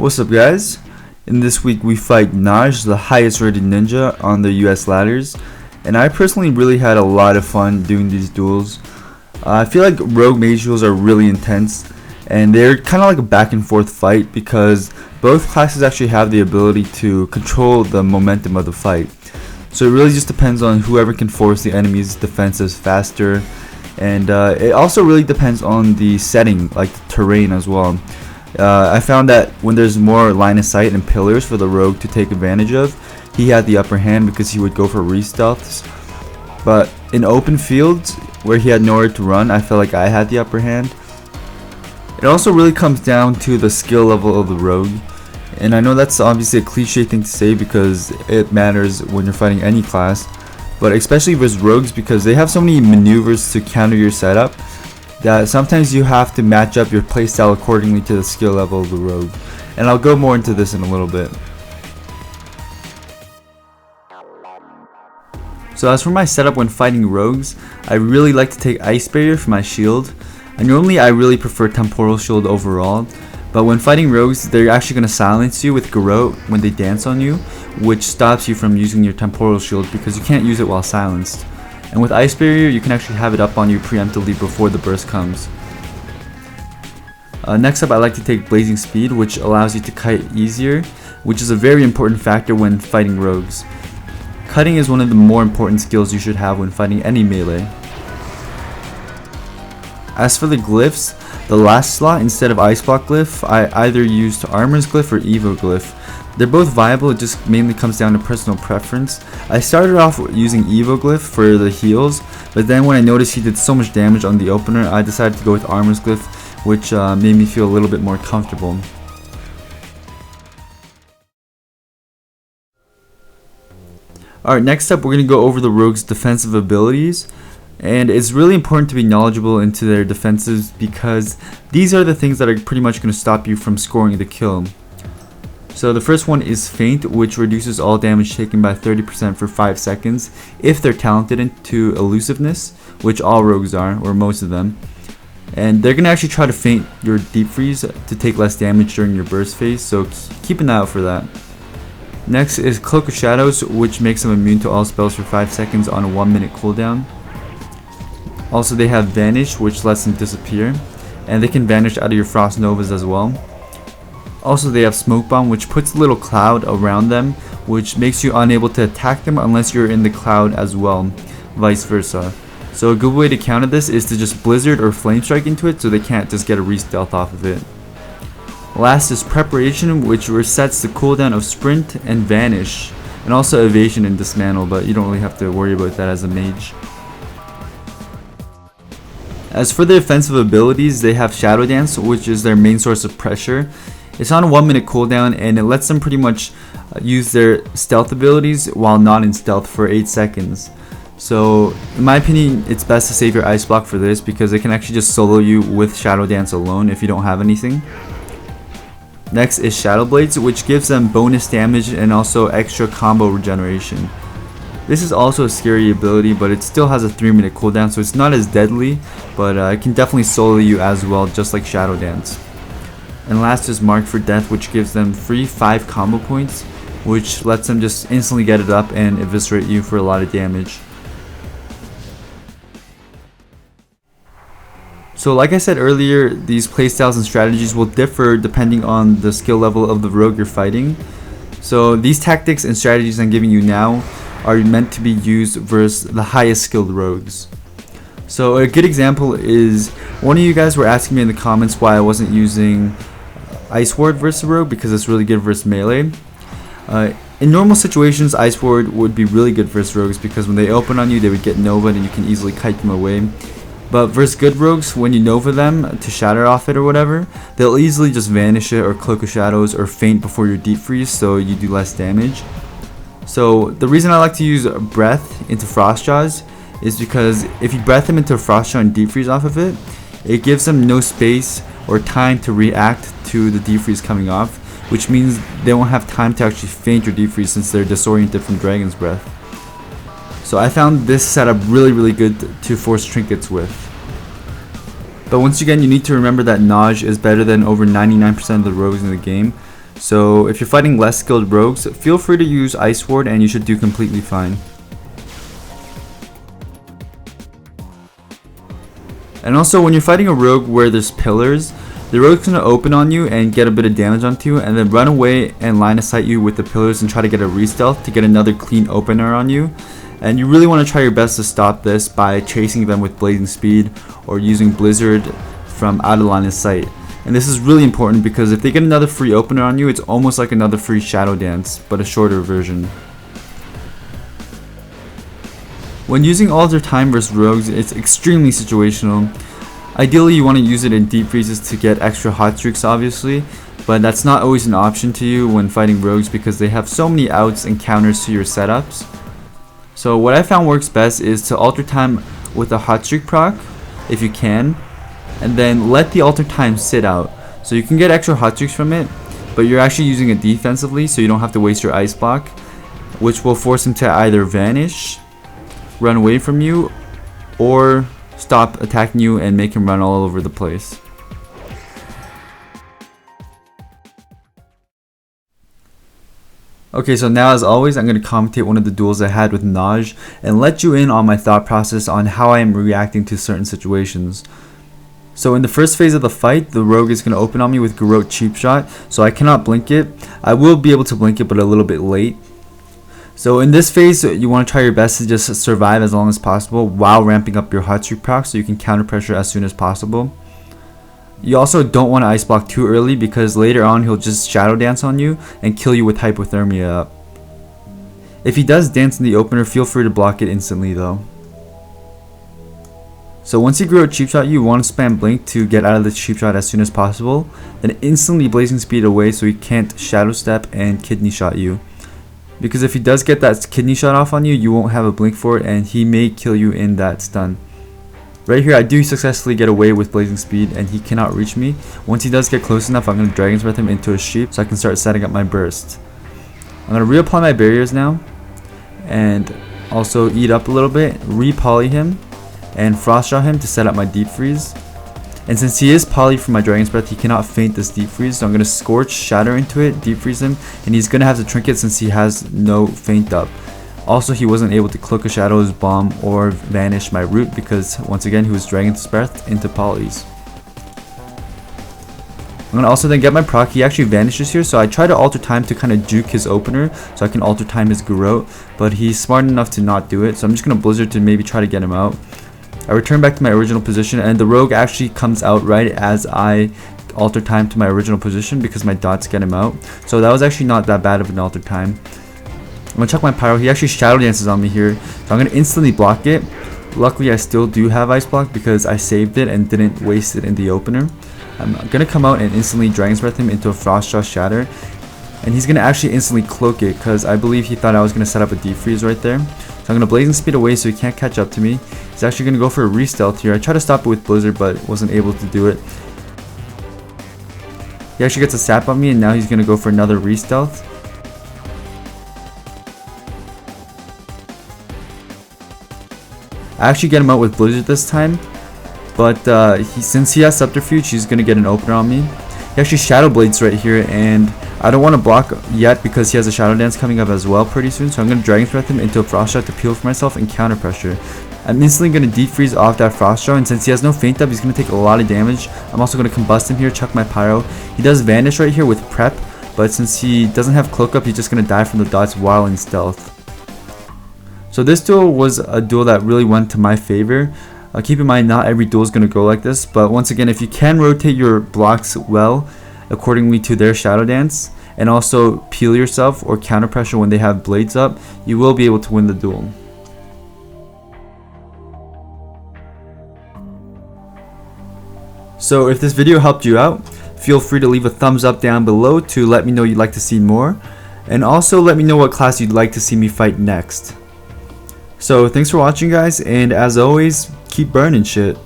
What's up, guys? In this week we fight Naj, the highest rated ninja on the US ladders, and I personally really had a lot of fun doing these duels. I feel like rogue mage duels are really intense, and they're kind of like a back and forth fight because both classes actually have the ability to control the momentum of the fight. So it really just depends on whoever can force the enemy's defenses faster, and it also really depends on the setting, like the terrain as well. I found that when there's more line of sight and pillars for the rogue to take advantage of, he had the upper hand because he would go for re-stealths. But in open fields where he had nowhere to run, I felt like I had the upper hand. It also really comes down to the skill level of the rogue, and I know that's obviously a cliche thing to say because it matters when you're fighting any class, but especially with rogues because they have so many maneuvers to counter your setup that sometimes you have to match up your playstyle accordingly to the skill level of the rogue, and I'll go more into this in a little bit. So as for my setup when fighting rogues, I really like to take Ice Barrier for my shield, and normally I really prefer Temporal Shield overall, but when fighting rogues they're actually going to silence you with Garrote when they dance on you, which stops you from using your Temporal Shield because you can't use it while silenced. And with Ice Barrier, you can actually have it up on you preemptively before the burst comes. Next up, I like to take Blazing Speed, which allows you to kite easier, which is a very important factor when fighting rogues. Cutting is one of the more important skills you should have when fighting any melee. As for the glyphs, the last slot instead of Ice Block Glyph, I either used Armor's Glyph or Evo Glyph. They're both viable, it just mainly comes down to personal preference. I started off using Evo Glyph for the heals, but then when I noticed he did so much damage on the opener, I decided to go with Armor's Glyph, which made me feel a little bit more comfortable. Alright, next up we're going to go over the rogue's defensive abilities. And it's really important to be knowledgeable into their defenses because these are the things that are pretty much going to stop you from scoring the kill. So the first one is Feint, which reduces all damage taken by 30% for 5 seconds if they're talented into elusiveness, which all rogues are, or most of them. And they're going to actually try to feint your deep freeze to take less damage during your burst phase, so keep an eye out for that. Next is Cloak of Shadows, which makes them immune to all spells for 5 seconds on a 1-minute cooldown. Also they have Vanish, which lets them disappear, and they can vanish out of your Frost Novas as well. Also they have Smoke Bomb, which puts a little cloud around them, which makes you unable to attack them unless you're in the cloud as well, vice versa. So a good way to counter this is to just Blizzard or Flame Strike into it so they can't just get a re-stealth off of it. Last is Preparation, which resets the cooldown of Sprint and Vanish, and also Evasion and Dismantle, but you don't really have to worry about that as a mage. As for their offensive abilities, they have Shadow Dance, which is their main source of pressure. It's on a 1-minute cooldown and it lets them pretty much use their stealth abilities while not in stealth for 8 seconds. So in my opinion, it's best to save your Ice Block for this because it can actually just solo you with Shadow Dance alone if you don't have anything. Next is Shadow Blades, which gives them bonus damage and also extra combo regeneration. This is also a scary ability, but it still has a 3-minute cooldown, so it's not as deadly, but it can definitely solo you as well, just like Shadow Dance. And last is Mark for Death, which gives them free 5 combo points, which lets them just instantly get it up and eviscerate you for a lot of damage. So like I said earlier, these playstyles and strategies will differ depending on the skill level of the rogue you're fighting. So these tactics and strategies I'm giving you now are meant to be used versus the highest skilled rogues. So a good example is, one of you guys were asking me in the comments why I wasn't using Ice Ward versus rogue because it's really good versus melee. In normal situations, Ice Ward would be really good versus rogues because when they open on you, they would get Nova and you can easily kite them away. But versus good rogues, when you Nova them to shatter off it or whatever, they'll easily just vanish it or Cloak of Shadows or feint before your deep freeze, so you do less damage. So the reason I like to use Breath into Frost Jaws is because if you breath them into a Frost Jaw and deep freeze off of it, it gives them no space or time to react to the deep freeze coming off, which means they won't have time to actually feint your deep freeze since they're disoriented from Dragon's Breath. So I found this setup really good to force trinkets with. But once again, you need to remember that Naj is better than over 99% of the rogues in the game, So if you're fighting less skilled rogues, feel free to use Ice Ward and you should do completely fine. And also when you're fighting a rogue where there's pillars, the rogue's going to open on you and get a bit of damage onto you, and then run away and line of sight you with the pillars and try to get a re-stealth to get another clean opener on you. And you really want to try your best to stop this by chasing them with Blazing Speed or using Blizzard from out of line of sight. And this is really important because if they get another free opener on you, it's almost like another free Shadow Dance, but a shorter version. When using Alter Time versus rogues, it's extremely situational. Ideally, you want to use it in deep freezes to get extra hot streaks, obviously, but that's not always an option to you when fighting rogues because they have so many outs and counters to your setups. So what I found works best is to alter time with a hot streak proc, if you can, and then let the alter time sit out. So you can get extra hot streaks from it, but you're actually using it defensively, so you don't have to waste your ice block, which will force him to either vanish, run away from you, or stop attacking you and make him run all over the place. Okay, so now as always, I'm going to commentate one of the duels I had with Naj and let you in on my thought process on how I am reacting to certain situations. So in the first phase of the fight, the rogue is going to open on me with Garrote Cheap Shot, so I cannot blink it. I will be able to blink it, but a little bit late. So in this phase, you want to try your best to just survive as long as possible while ramping up your hot streak proc so you can counter pressure as soon as possible. You also don't want to ice block too early because later on he'll just shadow dance on you and kill you with hypothermia up. If he does dance in the opener, feel free to block it instantly though. So once he Garrote Cheap Shot you, want to spam blink to get out of the cheap shot as soon as possible, then instantly Blazing Speed away so he can't shadow step and kidney shot you. Because if he does get that kidney shot off on you, you won't have a blink for it and he may kill you in that stun. Right here I do successfully get away with Blazing Speed and he cannot reach me. Once he does get close enough, I'm going to Dragon's Breath him into a sheep so I can start setting up my burst. I'm going to reapply my barriers now and also eat up a little bit, re-poly him and Frost Draw him to set up my Deep Freeze. And since he is poly from my Dragon's Breath, he cannot feint this Deep Freeze, so I'm going to Scorch, Shatter into it, Deep Freeze him, and he's going to have to Trinket since he has no feint up. Also, he wasn't able to Cloak of Shadows, Bomb, or Vanish my Root because, once again, he was Dragon's Breath into polys. I'm going to also then get my proc. He actually vanishes here, so I try to alter time to kind of juke his opener so I can alter time his Garrote, but he's smart enough to not do it, so I'm just going to Blizzard to maybe try to get him out. I return back to my original position and the rogue actually comes out right as I alter time to my original position because my dots get him out. So that was actually not that bad of an alter time. I'm going to check my pyro. He actually shadow dances on me here. So I'm going to instantly block it. Luckily I still do have ice block because I saved it and didn't waste it in the opener. I'm going to come out and instantly Dragon's Breath him into a Frost Jaw Shatter. And he's going to actually instantly cloak it because I believe he thought I was going to set up a Deep Freeze right there. So I'm going to Blazing Speed away so he can't catch up to me. He's actually going to go for a re-stealth here. I tried to stop it with Blizzard but wasn't able to do it. He actually gets a sap on me and now he's going to go for another re-stealth. I actually get him out with Blizzard this time. But since he has Subterfuge, he's going to get an opener on me. He actually Shadow Blades right here and I don't want to block yet because he has a Shadow Dance coming up as well pretty soon. So I'm going to Dragon's Breath him into a Frost Shot to peel for myself and counter pressure. I'm instantly going to Deep Freeze off that Frost Jaw, and since he has no feint up, he's going to take a lot of damage. I'm also going to combust him here, chuck my pyro. He does vanish right here with prep, but since he doesn't have cloak up, he's just going to die from the dots while in stealth. So this duel was a duel that really went to my favor. Keep in mind, not every duel is going to go like this, but once again, if you can rotate your blocks well accordingly to their Shadow Dance, and also peel yourself or counter pressure when they have blades up, you will be able to win the duel. So if this video helped you out, feel free to leave a thumbs up down below to let me know you'd like to see more, and also let me know what class you'd like to see me fight next. So thanks for watching guys, and as always, keep burning shit.